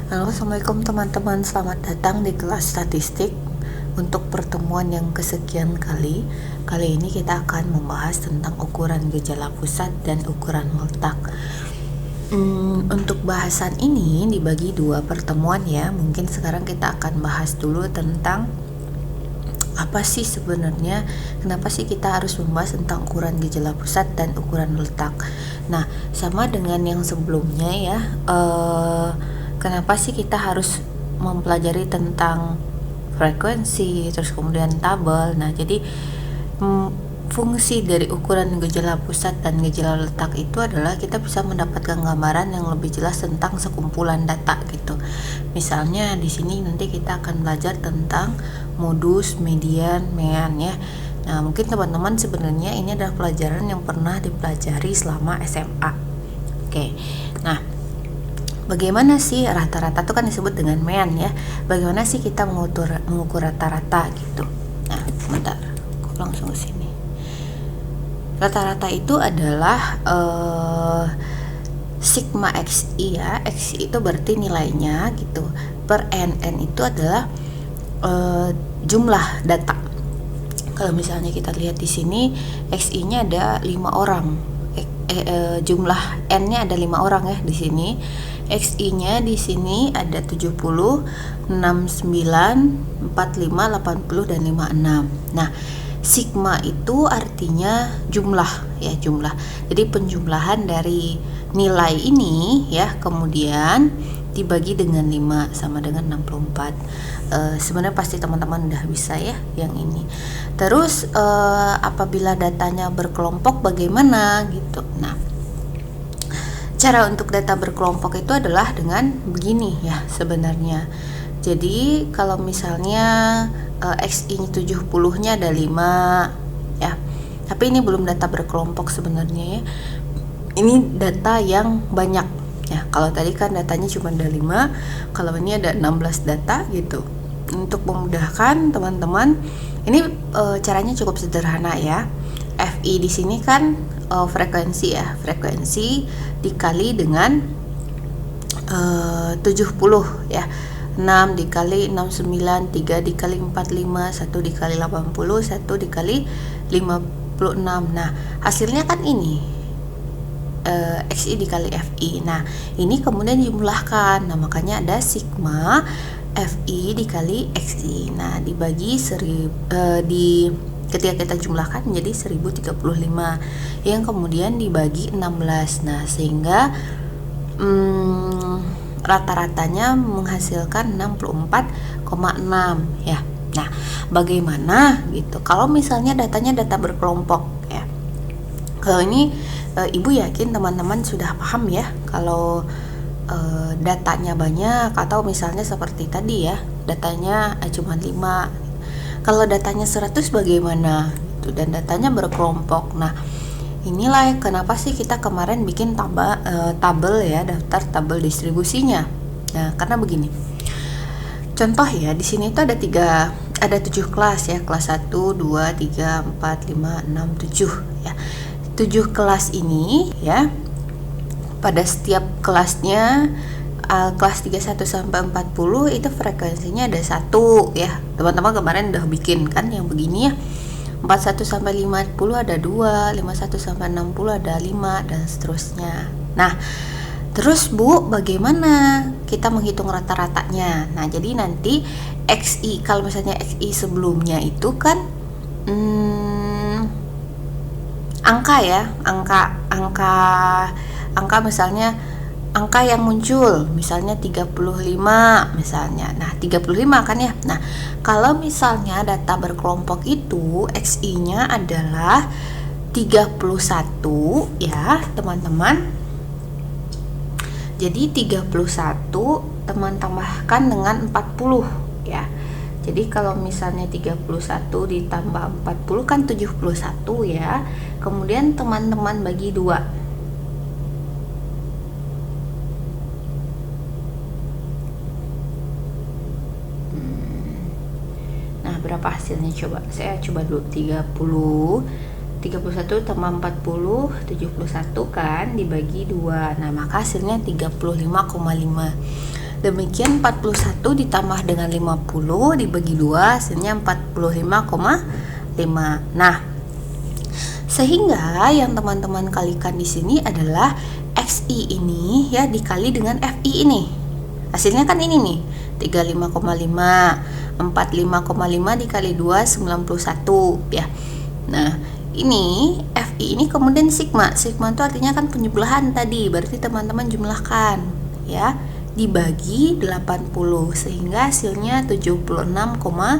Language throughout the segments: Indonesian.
Halo, Assalamualaikum teman-teman. Selamat datang di kelas statistik untuk pertemuan yang kesekian kali. Kali ini kita akan membahas tentang ukuran gejala pusat dan ukuran meletak. Untuk bahasan ini dibagi dua pertemuan ya. Mungkin sekarang kita akan bahas dulu tentang apa sih sebenarnya, kenapa sih kita harus membahas tentang ukuran gejala pusat dan ukuran letak. Nah, sama dengan yang sebelumnya ya, kenapa sih kita harus mempelajari tentang frekuensi, terus kemudian tabel. Nah, jadi fungsi dari ukuran gejala pusat dan gejala letak itu adalah kita bisa mendapatkan gambaran yang lebih jelas tentang sekumpulan data gitu. Misalnya di sini nanti kita akan belajar tentang modus, median, mean ya. Nah, mungkin teman-teman sebenarnya ini adalah pelajaran yang pernah dipelajari selama SMA. Oke. Nah, bagaimana sih rata-rata itu kan disebut dengan mean ya. Bagaimana sih kita mengukur rata-rata gitu. Nah, bentar. Aku langsung ke sini. Rata-rata itu adalah sigma xi ya. Xi itu berarti nilainya gitu. Per n itu adalah jumlah data. Kalau misalnya kita lihat di sini xi-nya ada 5 orang. Jumlah n-nya ada 5 orang ya di sini. xi-nya di sini ada 70, 69, 45, 80 dan 56. Nah, sigma itu artinya jumlah ya, jumlah. Jadi penjumlahan dari nilai ini ya, kemudian dibagi dengan 5 sama dengan 64. Sebenarnya pasti teman-teman udah bisa ya yang ini. Terus apabila datanya berkelompok bagaimana gitu. Nah, cara untuk data berkelompok itu adalah dengan begini ya sebenarnya. Jadi kalau misalnya xi 70-nya ada 5 ya. Tapi ini belum data berkelompok sebenarnya ya. Ini data yang banyak. Ya, kalau tadi kan datanya cuma ada 5, kalau ini ada 16 data gitu. Untuk memudahkan teman-teman, ini caranya cukup sederhana ya. Fi di sini kan frekuensi ya, frekuensi dikali dengan 70 ya. 6 dikali 69, 3 dikali 45, 1 dikali 80, 1 dikali 56. Nah, hasilnya kan ini xi dikali fi. Nah, ini kemudian dijumlahkan. Nah, makanya ada sigma fi dikali xi. Nah, dibagi ketika kita jumlahkan menjadi 1035 yang kemudian dibagi 16. Nah, sehingga rata-ratanya menghasilkan 64,6 ya. Nah, bagaimana gitu kalau misalnya datanya data berkelompok ya. Kalau ini Ibu yakin teman-teman sudah paham ya kalau datanya banyak, atau misalnya seperti tadi ya, datanya cuma 5. Kalau datanya 100 bagaimana gitu, dan datanya berkelompok. Nah, inilah kenapa sih kita kemarin bikin tabel ya, daftar tabel distribusinya. Nah, karena begini. Contoh ya, di sini itu ada 7 kelas ya, kelas 1, 2, 3, 4, 5, 6, 7 ya. 7 kelas ini ya, pada setiap kelasnya kelas 31 sampai 40 itu frekuensinya ada 1 ya. Teman-teman kemarin udah bikin kan yang begini ya. 41 sampai 50 ada 2, 51 sampai 60 ada 5 dan seterusnya. Nah, terus Bu, bagaimana kita menghitung rata-ratanya? Nah, jadi nanti xi, kalau misalnya xi sebelumnya itu kan angka ya, angka misalnya angka yang muncul misalnya 35 misalnya. Nah, 35 kan ya. Nah, kalau misalnya data berkelompok itu xi-nya adalah 31 ya, teman-teman. Jadi 31 teman tambahkan dengan 40 ya. Jadi kalau misalnya 31 ditambah 40 kan 71 ya. Kemudian teman-teman bagi 2. Nah, berapa hasilnya coba? Saya coba dulu. 31 tambah 40, 71 kan dibagi 2. Nah, maka hasilnya 35,5. Demikian 41 ditambah dengan 50 dibagi 2 hasilnya 45,5. Nah, sehingga yang teman-teman kalikan di sini adalah XI ini ya dikali dengan FI ini. Hasilnya kan ini nih, 35,5. 45,5 dikali 2 91 ya. Nah, ini FI ini kemudian sigma. Sigma itu artinya kan penjumlahan tadi, berarti teman-teman jumlahkan ya, dibagi 80 sehingga hasilnya 76,62.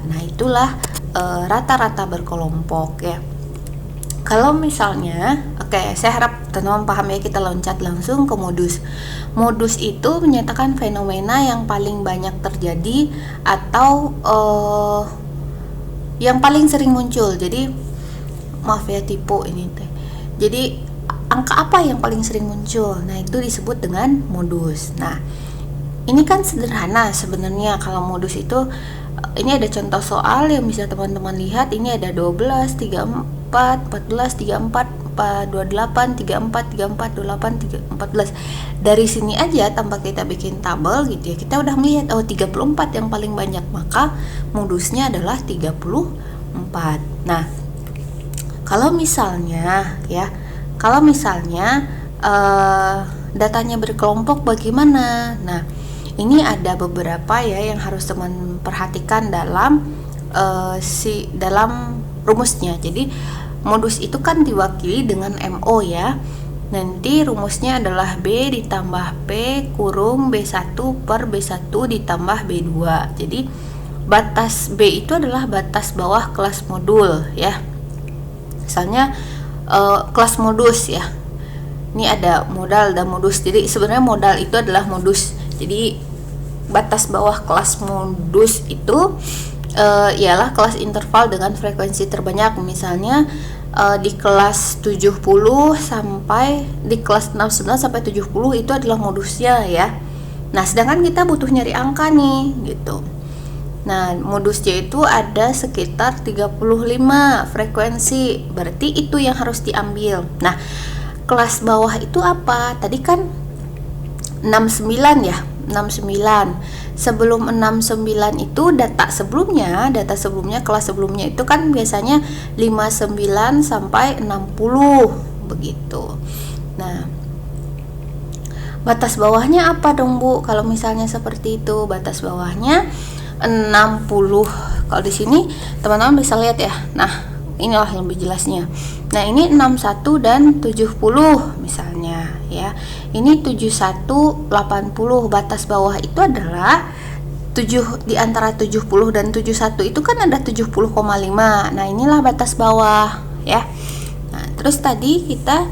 Nah, itulah rata-rata berkelompok ya. Kalau misalnya, saya harap teman-teman paham ya, kita loncat langsung ke modus. Modus itu menyatakan fenomena yang paling banyak terjadi atau yang paling sering muncul. Jadi maaf ya, tipe ini teh. Jadi angka apa yang paling sering muncul? Nah, itu disebut dengan modus. Nah, ini kan sederhana sebenarnya kalau modus itu. Ini ada contoh soal yang bisa teman-teman lihat. Ini ada 12, 34, 14, 34, 28, 34, 34, 28, 14. Dari sini aja tanpa kita bikin tabel gitu ya, kita udah melihat 34 yang paling banyak, maka modusnya adalah 34. Nah, kalau misalnya datanya berkelompok bagaimana? Nah, ini ada beberapa ya yang harus teman perhatikan dalam dalam rumusnya. Jadi modus itu kan diwakili dengan MO ya. Nanti rumusnya adalah B ditambah P kurung B1 per B1 ditambah B2. Jadi batas B itu adalah batas bawah kelas modul ya. Misalnya kelas modus ya. Ini ada modal dan modus. Jadi sebenarnya modal itu adalah modus. Jadi batas bawah kelas modus itu ialah kelas interval dengan frekuensi terbanyak. Misalnya di kelas 70 sampai di kelas 69 sampai 70 itu adalah modusnya ya. Nah, sedangkan kita butuh nyari angka nih gitu. Nah, modusnya itu ada sekitar 35 frekuensi. Berarti itu yang harus diambil. Nah, kelas bawah itu apa? Tadi kan 69 ya, 69. Sebelum 69 itu data sebelumnya kelas sebelumnya itu kan biasanya 59 sampai 60 begitu. Nah, batas bawahnya apa dong Bu? Kalau misalnya seperti itu, batas bawahnya 60. Kalau di sini teman-teman bisa lihat ya. Nah, inilah yang lebih jelasnya. Nah, ini 61 dan 70 misalnya ya. Ini 71 80. Batas bawah itu adalah 7 di antara 70 dan 71 itu kan ada 70,5. Nah, inilah batas bawah ya. Nah, terus tadi kita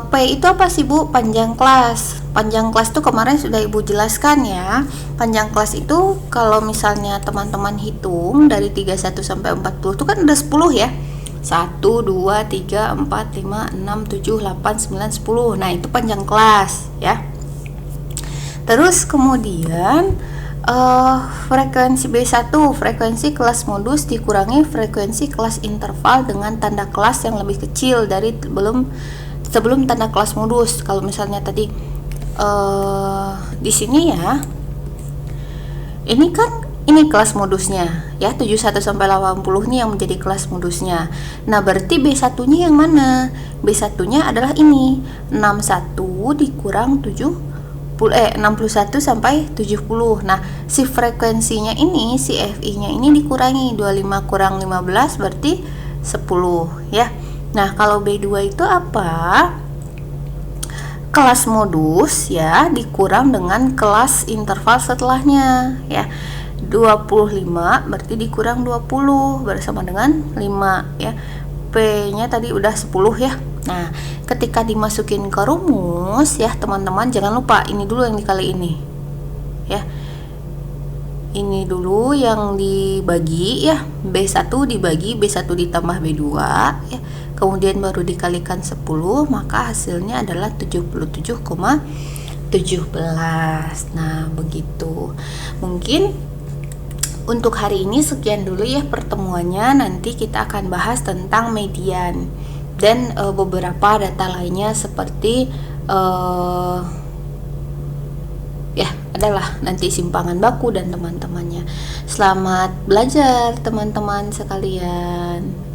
P itu apa sih Bu? Panjang kelas. Panjang kelas itu kemarin sudah Ibu jelaskan ya. Panjang kelas itu kalau misalnya teman-teman hitung dari 31 sampai 40 itu kan ada 10 ya. 1, 2, 3, 4, 5, 6, 7, 8, 9, 10. Nah, itu panjang kelas ya. Terus kemudian frekuensi B1, frekuensi kelas modus dikurangi frekuensi kelas interval dengan tanda kelas yang lebih kecil dari sebelum tanda kelas modus. Kalau misalnya tadi di sini ya, ini kelas modusnya ya, 71 sampai 80 ini yang menjadi kelas modusnya. Nah, berarti B1-nya yang mana? B1-nya adalah ini, 61 dikurang 61 sampai 70. Nah, si frekuensinya ini, si FI-nya ini dikurangi 25 kurang 15 berarti 10 ya. Nah, kalau B2 itu apa? Kelas modus ya dikurang dengan kelas interval setelahnya ya. 25 berarti dikurang 20 bersama dengan 5 ya. P-nya tadi udah 10 ya. Nah, ketika dimasukin ke rumus ya teman-teman, jangan lupa ini dulu yang dikali ini ya. Ini dulu yang dibagi ya, B1 dibagi B1 ditambah B2 ya. Kemudian baru dikalikan 10, maka hasilnya adalah 77,17. Nah, begitu. Mungkin untuk hari ini sekian dulu ya pertemuannya. Nanti kita akan bahas tentang median dan beberapa data lainnya seperti ya adalah nanti simpangan baku dan teman-temannya. Selamat belajar teman-teman sekalian.